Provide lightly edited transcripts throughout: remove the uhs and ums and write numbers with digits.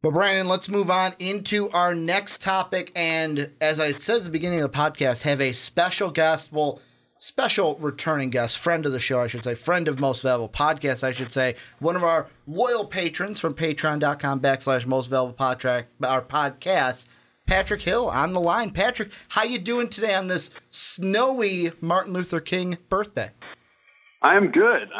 But Brandon, let's move on into our next topic. And as I said at the beginning of the podcast, have a special guest, special returning guest, friend of the show, I should say, friend of Most Valuable Podcast, I should say, one of our loyal patrons from patreon.com/Most Valuable Podcast, Patrick Hill on the line. Patrick, how you doing today on this snowy Martin Luther King birthday? I'm good.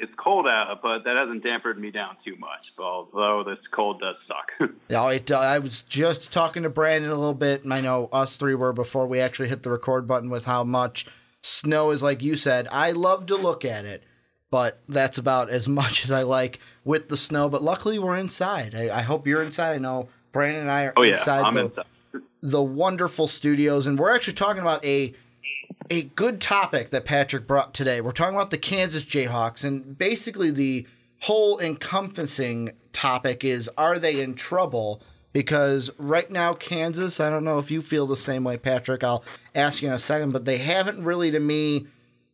It's cold out, but that hasn't dampened me down too much, although this cold does suck. Yeah, I was just talking to Brandon a little bit, and I know us three were before we actually hit the record button with how much snow is, like you said. I love to look at it, but that's about as much as I like with the snow. But luckily, we're inside. I hope you're inside. I know Brandon and I are inside the wonderful studios, and we're actually talking about a good topic that Patrick brought today. We're talking about the Kansas Jayhawks, and basically the whole encompassing topic is, are they in trouble? Because right now, Kansas, I don't know if you feel the same way, Patrick. I'll ask you in a second, but they haven't really, to me,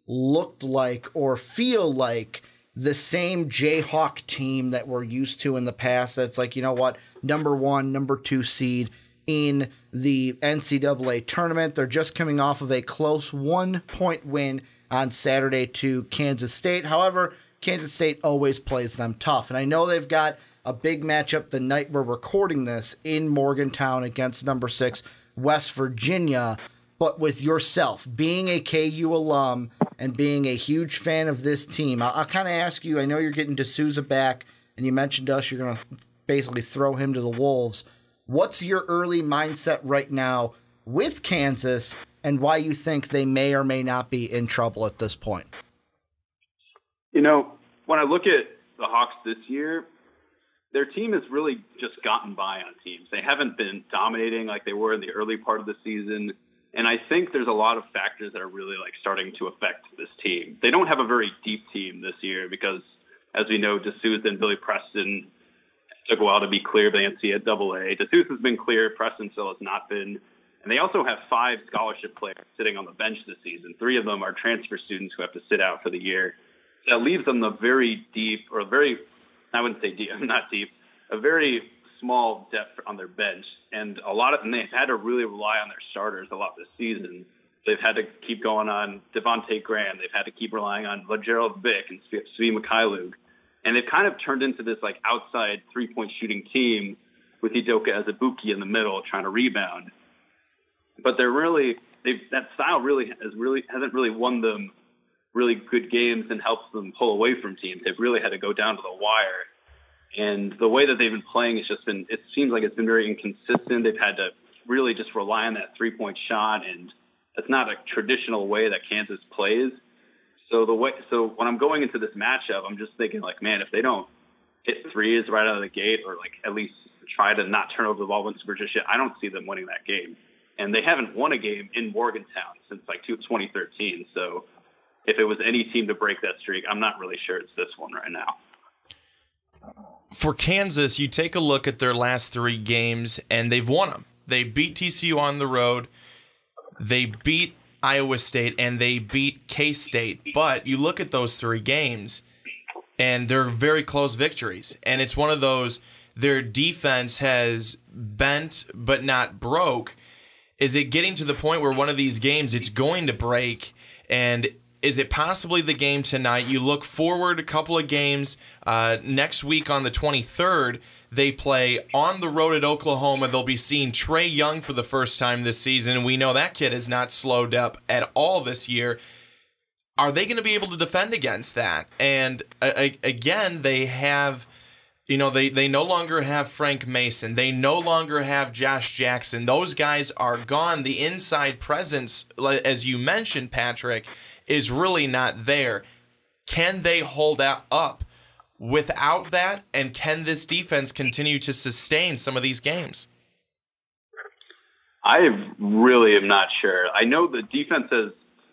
looked like or feel like the same Jayhawk team that we're used to in the past. That's like, you know what, number 1, number 2 seed in the NCAA tournament. They're just coming off of a close 1-point win on Saturday to Kansas State. However, Kansas State always plays them tough. And I know they've got a big matchup the night we're recording this in Morgantown against number 6 West Virginia. But with yourself, being a KU alum and being a huge fan of this team, I'll kind of ask you, I know you're getting D'Souza back, and you mentioned us, you're going to basically throw him to the Wolves. What's your early mindset right now with Kansas and why you think they may or may not be in trouble at this point? You know, when I look at the Hawks this year, their team has really just gotten by on teams. They haven't been dominating like they were in the early part of the season. And I think there's a lot of factors that are really starting to affect this team. They don't have a very deep team this year because, as we know, D'Souza and Billy Preston took a while to be clear by the NCAA. D'Souza has been clear. Preston still has not been. And they also have 5 scholarship players sitting on the bench this season. 3 of them are transfer students who have to sit out for the year. That leaves them a very deep, or I wouldn't say deep, not deep, a very small depth on their bench. And a lot of them, they've had to really rely on their starters a lot this season. They've had to keep going on Devontae Graham. They've had to keep relying on LaGerald Vick and Svi Mikhailuk. And they've kind of turned into this outside 3-point shooting team with Udoka Azubuike in the middle trying to rebound. But that style hasn't really won them really good games and helps them pull away from teams. They've really had to go down to the wire. And the way that they've been playing it seems like it's been very inconsistent. They've had to really just rely on that 3-point shot, and that's not a traditional way that Kansas plays. So when I'm going into this matchup, I'm just thinking man, if they don't hit threes right out of the gate, or at least try to not turn over the ball when Super Just, I don't see them winning that game. And they haven't won a game in Morgantown since 2013. So if it was any team to break that streak, I'm not really sure it's this one right now. For Kansas, you take a look at their last 3 games, and they've won them. They beat TCU on the road. They beat Iowa State, and they beat K-State. But you look at those 3 games, and they're very close victories. And it's one of those, their defense has bent but not broke. Is it getting to the point where one of these games it's going to break? And is it possibly the game tonight? You look forward a couple of games. Next week on the 23rd, they play on the road at Oklahoma. They'll be seeing Trae Young for the first time this season, and we know that kid has not slowed up at all this year. Are they going to be able to defend against that? And again, they have, they no longer have Frank Mason. They no longer have Josh Jackson. Those guys are gone. The inside presence, as you mentioned, Patrick, is really not there. Can they hold up without that? And can this defense continue to sustain some of these games? I really am not sure. I know the defense has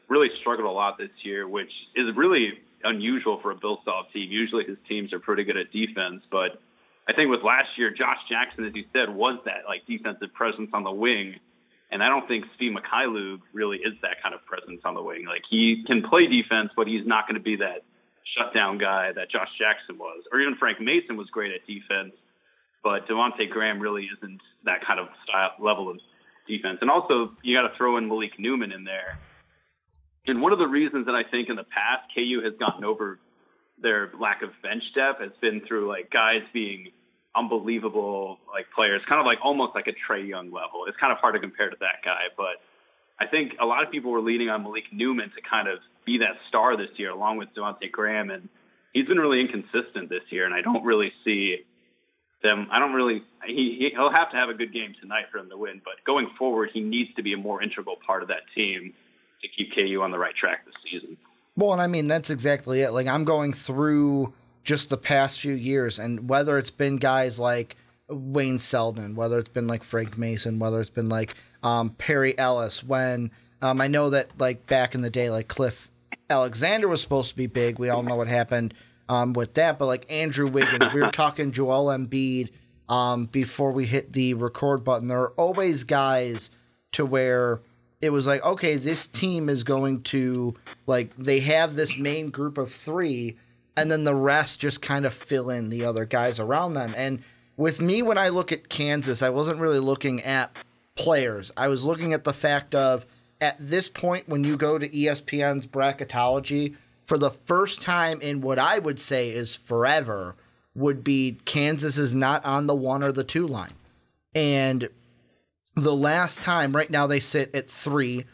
really struggled a lot this year, which is really unusual for a Bill Self team. Usually his teams are pretty good at defense, but I think with last year, Josh Jackson, as you said, was that defensive presence on the wing. And I don't think Svi Mikhailuk really is that kind of presence on the wing. He can play defense, but he's not going to be that shutdown guy that Josh Jackson was. Or even Frank Mason was great at defense, but Devontae Graham really isn't that kind of level of defense. And also, you got to throw in Malik Newman in there. And one of the reasons that I think in the past KU has gotten over their lack of bench depth has been through like guys being unbelievable like players, kind of like almost like a Trae Young level. It's kind of hard to compare to that guy, but I think a lot of people were leaning on Malik Newman to kind of be that star this year, along with Devontae Graham, and he's been really inconsistent this year. And I don't really see them. I don't really. He'll have to have a good game tonight for him to win, but going forward, he needs to be a more integral part of that team to keep KU on the right track this season. Well, and I mean, that's exactly it. Like, I'm going through just the past few years, and whether it's been guys like Wayne Selden, whether it's been like Frank Mason, whether it's been like Perry Ellis, when I know that like back in the day, like Cliff Alexander was supposed to be big. We all know what happened with that, but like Andrew Wiggins, we were talking Joel Embiid before we hit the record button. There are always guys to where it was like, okay, this team is going to, like, they have this main group of three, and then the rest just kind of fill in the other guys around them. And with me, when I look at Kansas, I wasn't really looking at players. I was looking at the fact of, at this point, when you go to ESPN's Bracketology, for the first time in what I would say is forever, would be Kansas is not on the 1 or the 2 line. And the last time, right now they sit at 3.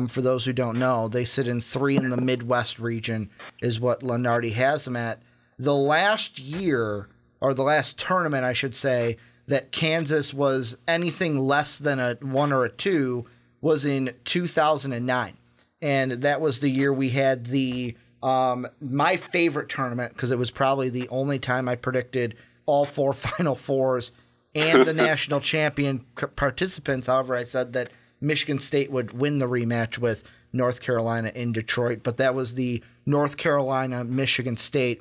For those who don't know, they sit in 3 in the Midwest region is what Lunardi has them at. The last year, or the last tournament, I should say, that Kansas was anything less than a 1 or a 2 was in 2009. And that was the year we had the my favorite tournament, because it was probably the only time I predicted all 4 Final Fours and the national champion participants. However, I said that Michigan State would win the rematch with North Carolina in Detroit, but that was the North Carolina-Michigan State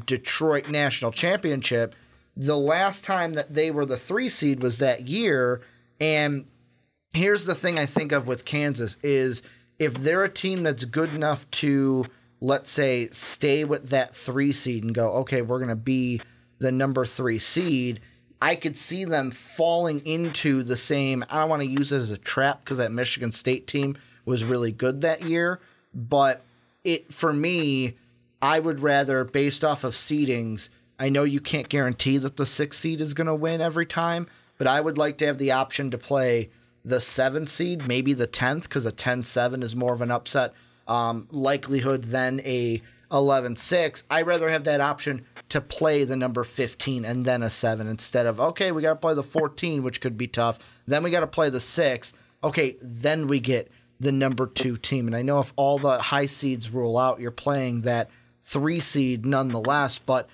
Detroit National Championship. The last time that they were the 3 seed was that year, and here's the thing I think of with Kansas is if they're a team that's good enough to, let's say, stay with that 3 seed and go, okay, we're going to be the number 3 seed, I could see them falling into the same, I don't want to use it as a trap because that Michigan State team was really good that year, but for me, I would rather, based off of seedings, I know you can't guarantee that the 6th seed is going to win every time, but I would like to have the option to play the 7th seed, maybe the 10th, because a 10-7 is more of an upset likelihood than a 11-6. I'd rather have that option to play the number 15 and then a 7 instead of, okay, we got to play the 14, which could be tough. Then we got to play the 6. Okay, then we get the number 2 team. And I know if all the high seeds rule out, you're playing that 3 seed nonetheless, but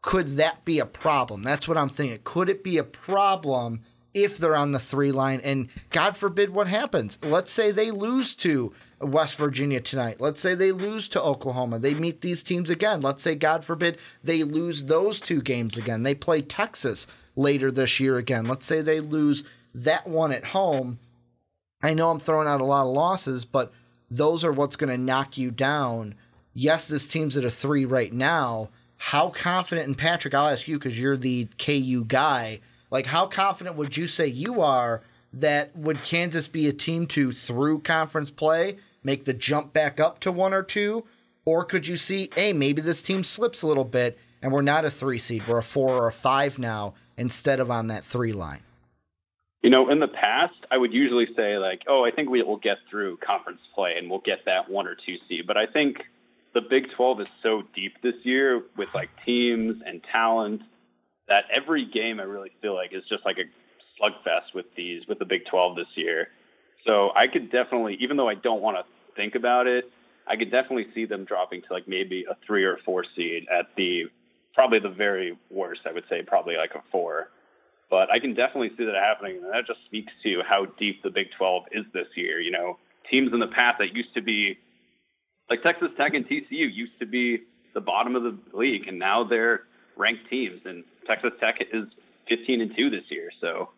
could that be a problem? That's what I'm thinking. Could it be a problem if they're on the 3 line? And God forbid what happens. Let's say they lose to West Virginia tonight. Let's say they lose to Oklahoma. They meet these teams again. Let's say, God forbid, they lose those 2 games again. They play Texas later this year again. Let's say they lose that one at home. I know I'm throwing out a lot of losses, but those are what's going to knock you down. Yes, this team's at a 3 right now. How confident, and Patrick, I'll ask you because you're the KU guy, like how confident would you say you are that would Kansas be a team to, through conference play, make the jump back up to 1 or 2? Or could you see, hey, maybe this team slips a little bit and we're not a 3 seed, we're a 4 or a 5 now instead of on that 3 line? You know, in the past, I would usually say like, oh, I think we will get through conference play and we'll get that 1 or 2 seed. But I think the Big 12 is so deep this year with like teams and talent that every game I really feel like is just like a slugfest with the Big 12 this year. So I could definitely, even though I don't want to think about it, I could definitely see them dropping to like maybe a 3 or 4 seed at probably the very worst. I would say probably like a 4. But I can definitely see that happening, and that just speaks to how deep the Big 12 is this year. You know, teams in the past that used to be, like Texas Tech and TCU used to be the bottom of the league, and now they're ranked teams, and Texas Tech is 15-2 this year. So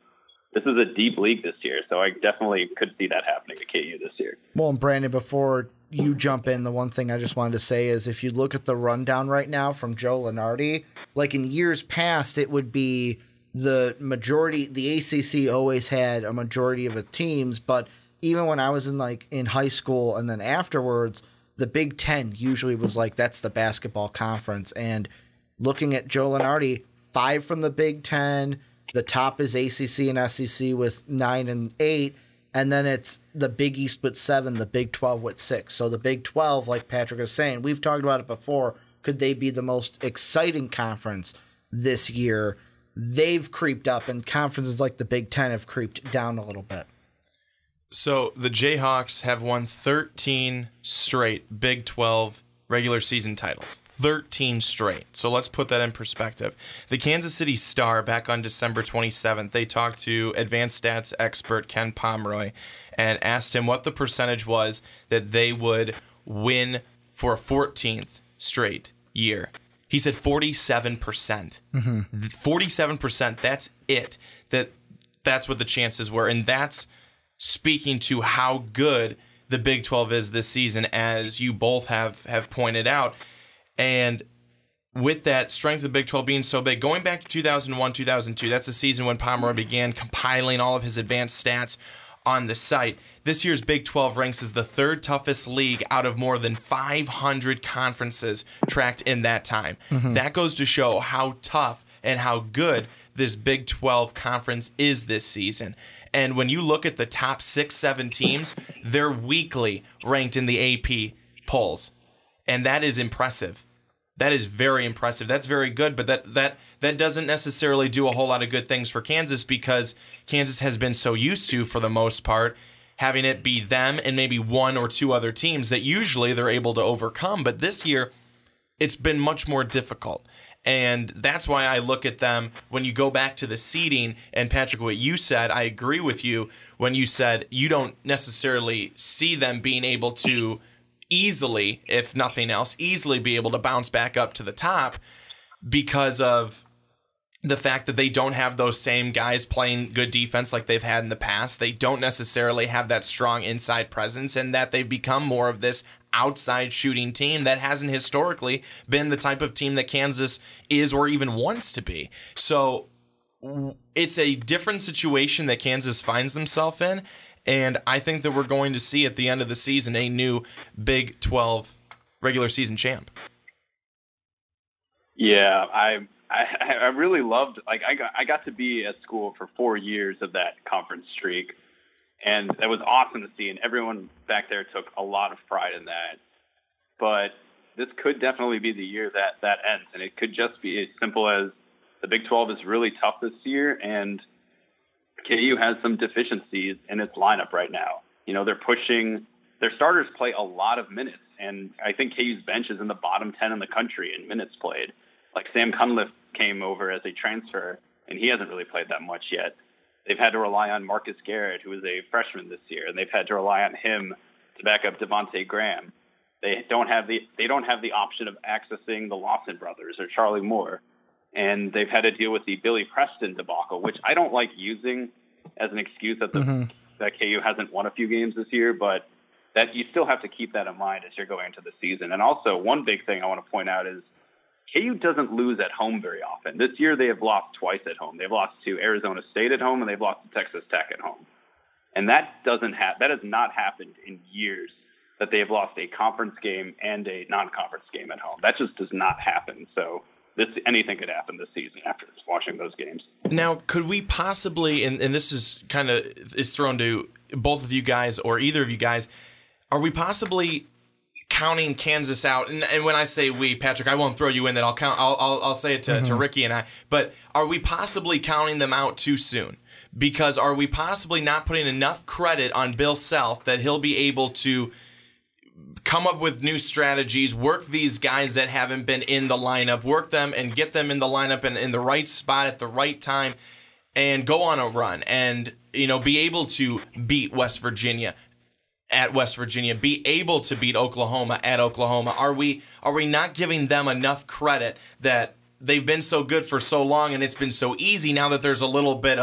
this is a deep league this year, so I definitely could see that happening to KU this year. Well, and Brandon, before you jump in, the one thing I just wanted to say is if you look at the rundown right now from Joe Lunardi, like in years past, it would be the ACC always had a majority of the teams, but even when I was in high school and then afterwards, the Big Ten usually was that's the basketball conference. And looking at Joe Lunardi, 5 from the Big Ten, the top is ACC and SEC with 9 and 8, and then it's the Big East with 7, the Big 12 with 6. So the Big 12, like Patrick is saying, we've talked about it before, could they be the most exciting conference this year? They've creeped up, and conferences like the Big Ten have creeped down a little bit. So the Jayhawks have won 13 straight Big 12 regular season titles. 13 straight. So let's put that in perspective. The Kansas City Star, back on December 27th, they talked to advanced stats expert Ken Pomeroy and asked him what the percentage was that they would win for a 14th straight year. He said 47%. 47%, that's it. That's what the chances were. And that's speaking to how good the Big 12 is this season, as you both have pointed out. And with that strength of the Big 12 being so big, going back to 2001, 2002, that's the season when Pomeroy began compiling all of his advanced stats on the site. This year's Big 12 ranks as the 3rd toughest league out of more than 500 conferences tracked in that time. That goes to show how tough and how good this Big 12 conference is this season. And when you look at the top 6-7 teams, they're weekly ranked in the AP polls. And that is impressive. That is very impressive. That's very good, but that doesn't necessarily do a whole lot of good things for Kansas, because Kansas has been so used to, for the most part, having it be them and maybe 1 or 2 other teams that usually they're able to overcome. But this year, it's been much more difficult. And that's why I look at them when you go back to the seeding. And Patrick, what you said, I agree with you when you said you don't necessarily see them being able to easily, if nothing else, easily be able to bounce back up to the top, because of the fact that they don't have those same guys playing good defense like they've had in the past. They don't necessarily have that strong inside presence, and that they've become more of this outside shooting team that hasn't historically been the type of team that Kansas is or even wants to be. So it's a different situation that Kansas finds themselves in, and I think that we're going to see at the end of the season a new Big 12 regular season champ. Yeah, I really loved, I got to be at school for 4 years of that conference streak, and that was awesome to see, and everyone back there took a lot of pride in that. But this could definitely be the year that ends, and it could just be as simple as the Big 12 is really tough this year, and KU has some deficiencies in its lineup right now. You know, they're pushing, their starters play a lot of minutes, and I think KU's bench is in the bottom 10 in the country in minutes played. Like Sam Cunliffe came over as a transfer, and he hasn't really played that much yet. They've had to rely on Marcus Garrett, who is a freshman this year, and they've had to rely on him to back up Devontae Graham. They don't have the option of accessing the Lawson brothers or Charlie Moore. And they've had to deal with the Billy Preston debacle, which I don't like using as an excuse that that KU hasn't won a few games this year, but that you still have to keep that in mind as you're going into the season. And also, one big thing I want to point out is KU doesn't lose at home very often. This year they have lost twice at home. They've lost to Arizona State at home, and they've lost to Texas Tech at home. And that has not happened in years, that they have lost a conference game and a non-conference game at home. That just does not happen. So anything could happen this season after watching those games. Now, could we possibly, and this is kind of is thrown to both of you guys or either of you guys, are we possibly counting Kansas out? And when I say we, Patrick, I won't throw you in that. I'll say it to Ricky and I. But are we possibly counting them out too soon? Because are we possibly not putting enough credit on Bill Self that he'll be able to come up with new strategies, work these guys that haven't been in the lineup, work them and get them in the lineup and in the right spot at the right time, and go on a run and, you know, be able to beat West Virginia at West Virginia, be able to beat Oklahoma at Oklahoma? Are we not giving them enough credit that they've been so good for so long and it's been so easy now that there's a little bit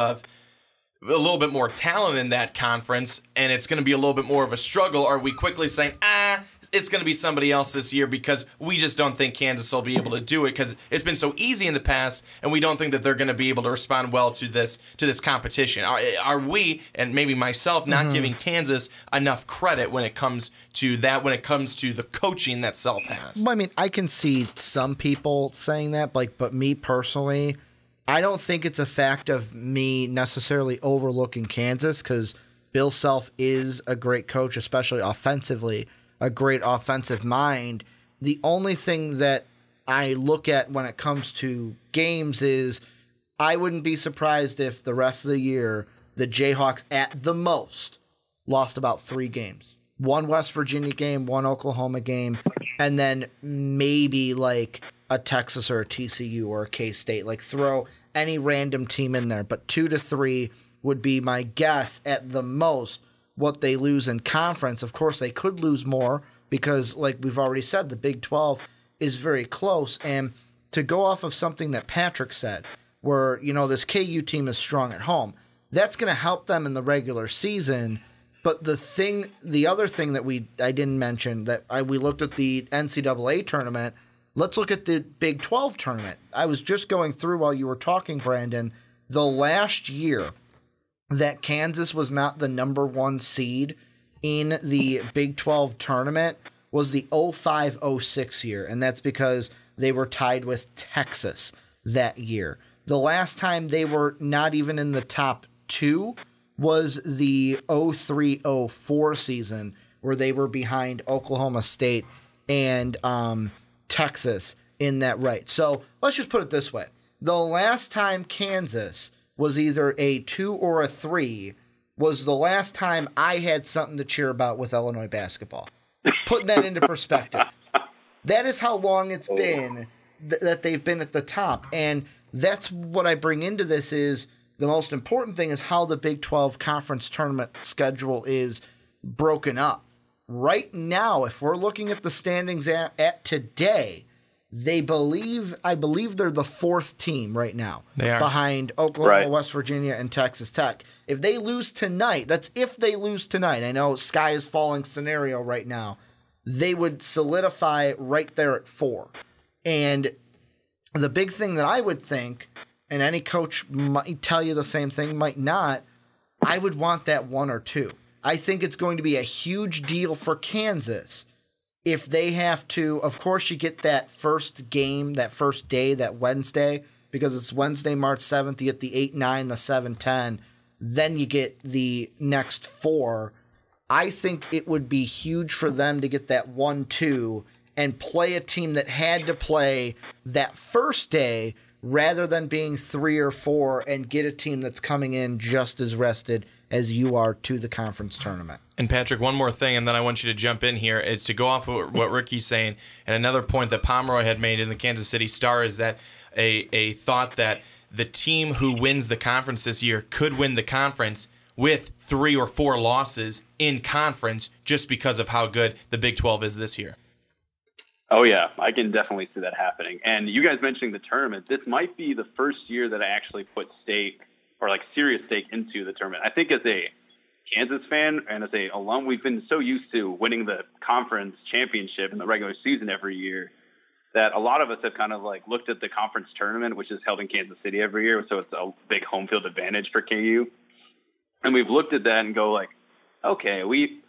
more talent in that conference and it's going to be a little bit more of a struggle? Are we quickly saying, it's going to be somebody else this year because we just don't think Kansas will be able to do it because it's been so easy in the past, and we don't think that they're going to be able to respond well to this competition. Are we, and maybe myself, not giving Kansas enough credit when it comes to that, when it comes to the coaching that Self has? Well, I mean, I can see some people saying that, but me personally, I don't think it's a fact of me necessarily overlooking Kansas because Bill Self is a great coach, especially offensively, a great offensive mind. The only thing that I look at when it comes to games is I wouldn't be surprised if the rest of the year the Jayhawks at the most lost about 3 games. 1 West Virginia game, 1 Oklahoma game, and then maybe like a Texas or a TCU or a K-State. Like throw any random team in there. But 2 to 3 would be my guess at the most what they lose in conference. Of course, they could lose more because, like we've already said, the Big 12 is very close. And to go off of something that Patrick said, where, this KU team is strong at home, that's going to help them in the regular season. But the other thing that I didn't mention, that we looked at the NCAA tournament. Let's look at the Big 12 tournament. I was just going through while you were talking, Brandon. The last year that Kansas was not the number 1 seed in the Big 12 tournament was the 05-06 year, and that's because they were tied with Texas that year. The last time they were not even in the top 2 was the 03-04 season, where they were behind Oklahoma State and Texas in that right. So let's just put it this way. The last time Kansas was either a 2 or a 3 was the last time I had something to cheer about with Illinois basketball. Putting that into perspective. That is how long it's been that they've been at the top. And that's what I bring into this is the most important thing is how the Big 12 conference tournament schedule is broken up. Right now, if we're looking at the standings at today, I believe they're the 4th team right now. They are. Behind Oklahoma, West Virginia, and Texas Tech. If they lose tonight, that's if they lose tonight. I know sky is falling scenario right now. They would solidify right there at 4. And the big thing that I would think, and any coach might tell you the same thing, might not, I would want that 1 or 2. I think it's going to be a huge deal for Kansas if they have to. Of course, you get that first game, that first day, that Wednesday, because it's Wednesday, March 7th. You get the 8-9, the 7-10. Then you get the next 4. I think it would be huge for them to get that 1-2 and play a team that had to play that first day rather than being 3 or 4 and get a team that's coming in just as rested as you are to the conference tournament. And Patrick, one more thing, and then I want you to jump in here, is to go off of what Ricky's saying, and another point that Pomeroy had made in the Kansas City Star is that a thought that the team who wins the conference this year could win the conference with 3 or 4 losses in conference just because of how good the Big 12 is this year. Oh, yeah, I can definitely see that happening. And you guys mentioning the tournament, this might be the first year that I actually put stake or like serious stake into the tournament. I think as a Kansas fan and as a alum, we've been so used to winning the conference championship in the regular season every year that a lot of us have kind of like looked at the conference tournament, which is held in Kansas City every year. So it's a big home field advantage for KU. And we've looked at that and go like, okay, we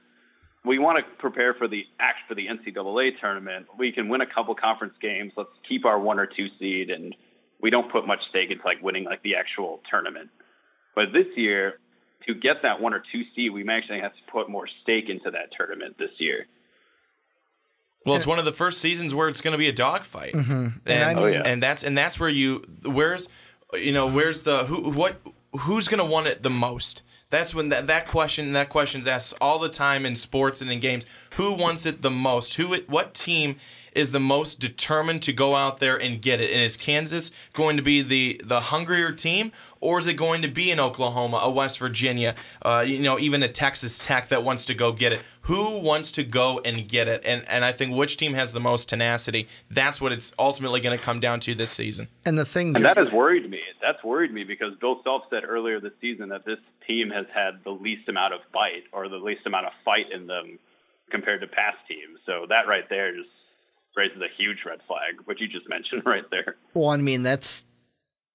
want to prepare for the NCAA tournament. We can win a couple conference games. Let's keep our 1 or 2 seed. And we don't put much stake into like winning like the actual tournament. But this year, to get that 1 or 2 seed, we may actually have to put more stake into that tournament this year. Well, it's one of the first seasons where it's going to be a dogfight, and that's where who's going to want it the most. That's when that question's asked all the time in sports and in games. Who wants it the most? What team is the most determined to go out there and get it? And is Kansas going to be the hungrier team, or is it going to be an Oklahoma, a West Virginia, even a Texas Tech that wants to go get it? Who wants to go and get it? And I think which team has the most tenacity, that's what it's ultimately going to come down to this season. And that has worried me. That's worried me because Bill Self said earlier this season that this team has had the least amount of bite or the least amount of fight in them compared to past teams. So that right there just raises a huge red flag, what you just mentioned right there. Well, I mean,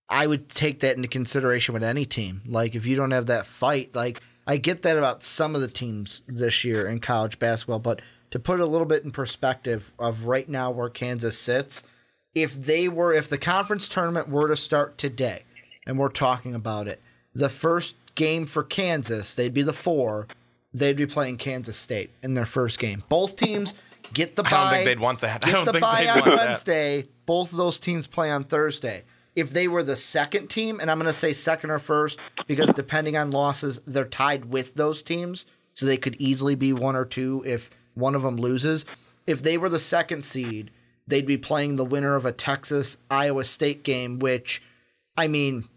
I would take that into consideration with any team. Like, if you don't have that fight, like, I get that about some of the teams this year in college basketball, but to put it a little bit in perspective of right now where Kansas sits, if the conference tournament were to start today, and we're talking about it, the first game for Kansas, they'd be the 4, they'd be playing Kansas State in their first game. Both teams get the bye. I don't think they'd want that. Get the bye on Wednesday. Both of those teams play on Thursday. If they were the second team, and I'm going to say second or first, because depending on losses, they're tied with those teams, so they could easily be 1 or 2 if one of them loses. If they were the second seed, they'd be playing the winner of a Texas-Iowa State game, which, I mean,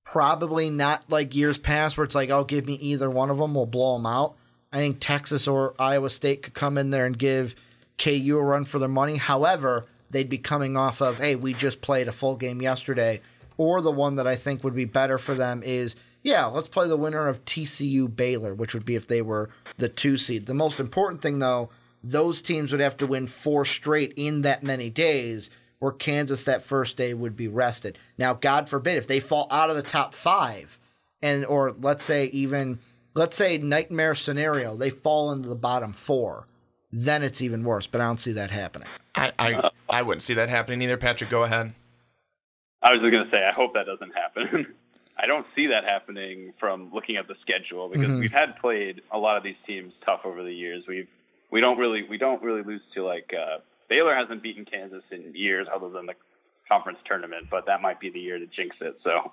probably not like years past where it's like, oh, give me either one of them, we'll blow them out. I think Texas or Iowa State could come in there and give KU a run for their money. However, they'd be coming off of, hey, we just played a full game yesterday. Or the one that I think would be better for them is, yeah, let's play the winner of TCU Baylor, which would be if they were the 2 seed. The most important thing, though, those teams would have to win 4 straight in that many days, where Kansas that first day would be rested. Now, God forbid, if they fall out of the top 5, or let's say nightmare scenario, they fall into the bottom 4, then it's even worse. But I don't see that happening. I wouldn't see that happening either. Patrick, go ahead. I was just going to say, I hope that doesn't happen. I don't see that happening from looking at the schedule, because we've had played a lot of these teams tough over the years. We don't really lose to, like, Baylor hasn't beaten Kansas in years other than the conference tournament, but that might be the year to jinx it. So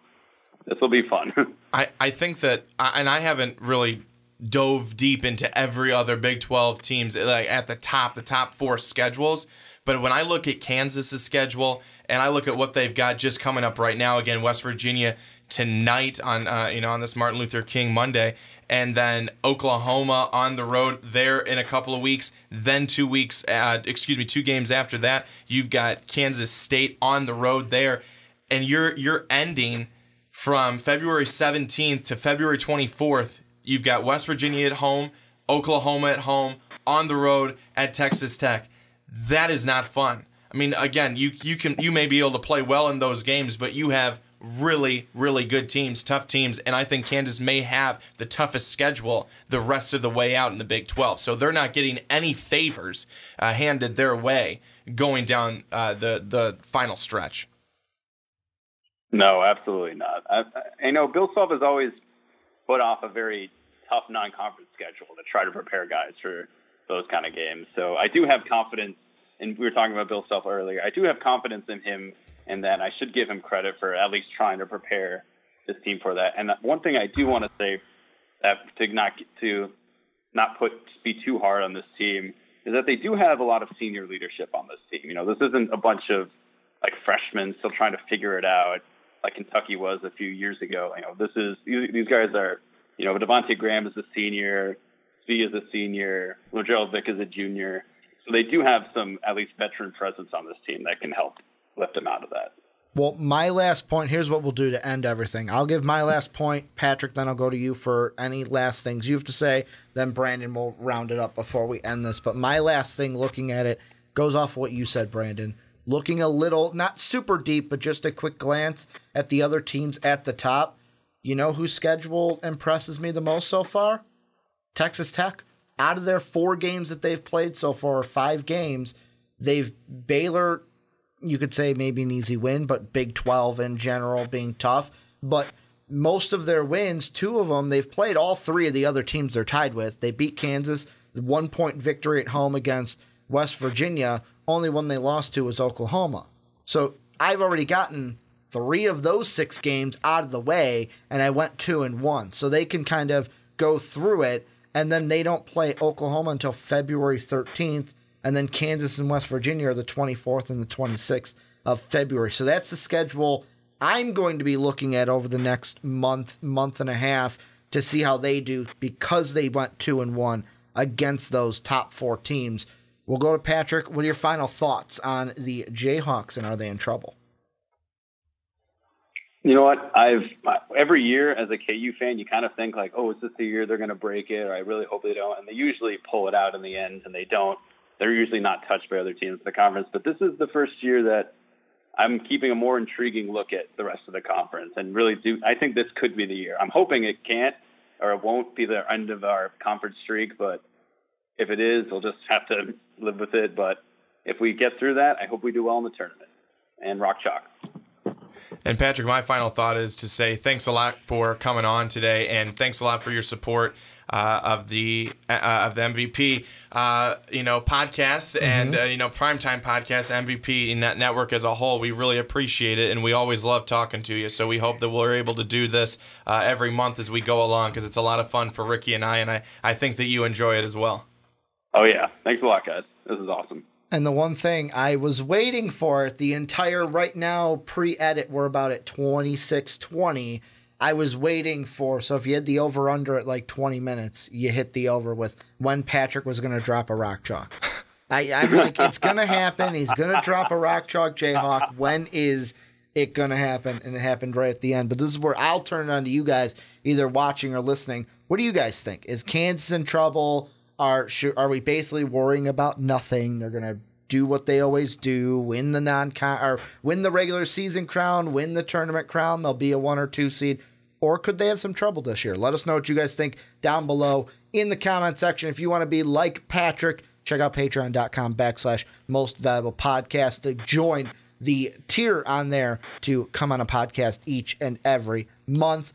this will be fun. I think that, and I haven't really dove deep into every other Big 12 teams like at the top 4 schedules. But when I look at Kansas's schedule and I look at what they've got just coming up right now, again, West Virginia tonight on this Martin Luther King Monday, and then Oklahoma on the road there in a couple of weeks. Then 2 games after that, you've got Kansas State on the road there, and you're ending from February 17th to February 24th. You've got West Virginia at home, Oklahoma at home, on the road at Texas Tech. That is not fun. I mean, again, you may be able to play well in those games, but you have really, really good teams, tough teams, and I think Kansas may have the toughest schedule the rest of the way out in the Big 12. So they're not getting any favors handed their way going down the final stretch. No, absolutely not. I know Bill Self has always put off a very tough non-conference schedule to try to prepare guys for those kind of games. So I do have confidence, and we were talking about Bill Self earlier, I do have confidence in him, and that I should give him credit for at least trying to prepare this team for that. And one thing I do want to say, that to not be too hard on this team, is that they do have a lot of senior leadership on this team. You know, this isn't a bunch of like freshmen still trying to figure it out like Kentucky was a few years ago. You know, these guys are, you know, Devontae Graham is a senior, Svi is a senior, Latrell Vick is a junior. So they do have some at least veteran presence on this team that can help lift them out of that. Well, my last point, here's what we'll do to end everything. I'll give my last point, Patrick, then I'll go to you for any last things you have to say. Then Brandon will round it up before we end this. But my last thing, looking at it, goes off what you said, Brandon. Looking a little, not super deep, but just a quick glance at the other teams at the top. You know whose schedule impresses me the most so far? Texas Tech. Out of their 4 games that they've played so far, 5 games, Baylor, you could say maybe an easy win, but Big 12 in general being tough. But most of their wins, 2 of them, they've played all 3 of the other teams they're tied with. They beat Kansas, the 1-point victory at home against West Virginia. Only one they lost to was Oklahoma. So I've already gotten 3 of those 6 games out of the way, and I went 2-1. So they can kind of go through it, and then they don't play Oklahoma until February 13th. And then Kansas and West Virginia are the 24th and the 26th of February. So that's the schedule I'm going to be looking at over the next month and a half to see how they do, because they went 2-1 against those top 4 teams. We'll go to Patrick. What are your final thoughts on the Jayhawks, and are they in trouble? You know what? every year as a KU fan, you kind of think like, oh, is this the year they're going to break it? Or I really hope they don't. And they usually pull it out in the end, and they don't. They're usually not touched by other teams in the conference. But this is the first year that I'm keeping a more intriguing look at the rest of the conference, and really I think this could be the year. I'm hoping it can't or it won't be the end of our conference streak, but if it is, we'll just have to live with it. But if we get through that, I hope we do well in the tournament and rock chalk. And Patrick, my final thought is to say thanks a lot for coming on today, and thanks a lot for your support of the MVP podcast and primetime podcast, MVP network as a whole. We really appreciate it, and we always love talking to you. So we hope that we're able to do this every month as we go along, because it's a lot of fun for Ricky and I think that you enjoy it as well. Oh yeah, thanks a lot, guys. This is awesome. And the one thing I was waiting for, the entire right now pre-edit, we're about at 26:20. I was waiting for, so if you had the over-under at like 20 minutes, you hit the over with when Patrick was going to drop a rock chalk. I'm like, it's going to happen. He's going to drop a rock chalk Jayhawk. When is it going to happen? And it happened right at the end. But this is where I'll turn it on to you guys, either watching or listening. What do you guys think? Is Kansas in trouble? Are we basically worrying about nothing? They're going to do what they always do, win the win the regular season crown, win the tournament crown. They'll be a 1 or 2 seed. Or could they have some trouble this year? Let us know what you guys think down below in the comment section. If you want to be like Patrick, check out patreon.com/mostvaluablepodcast to join the tier on there to come on a podcast each and every month.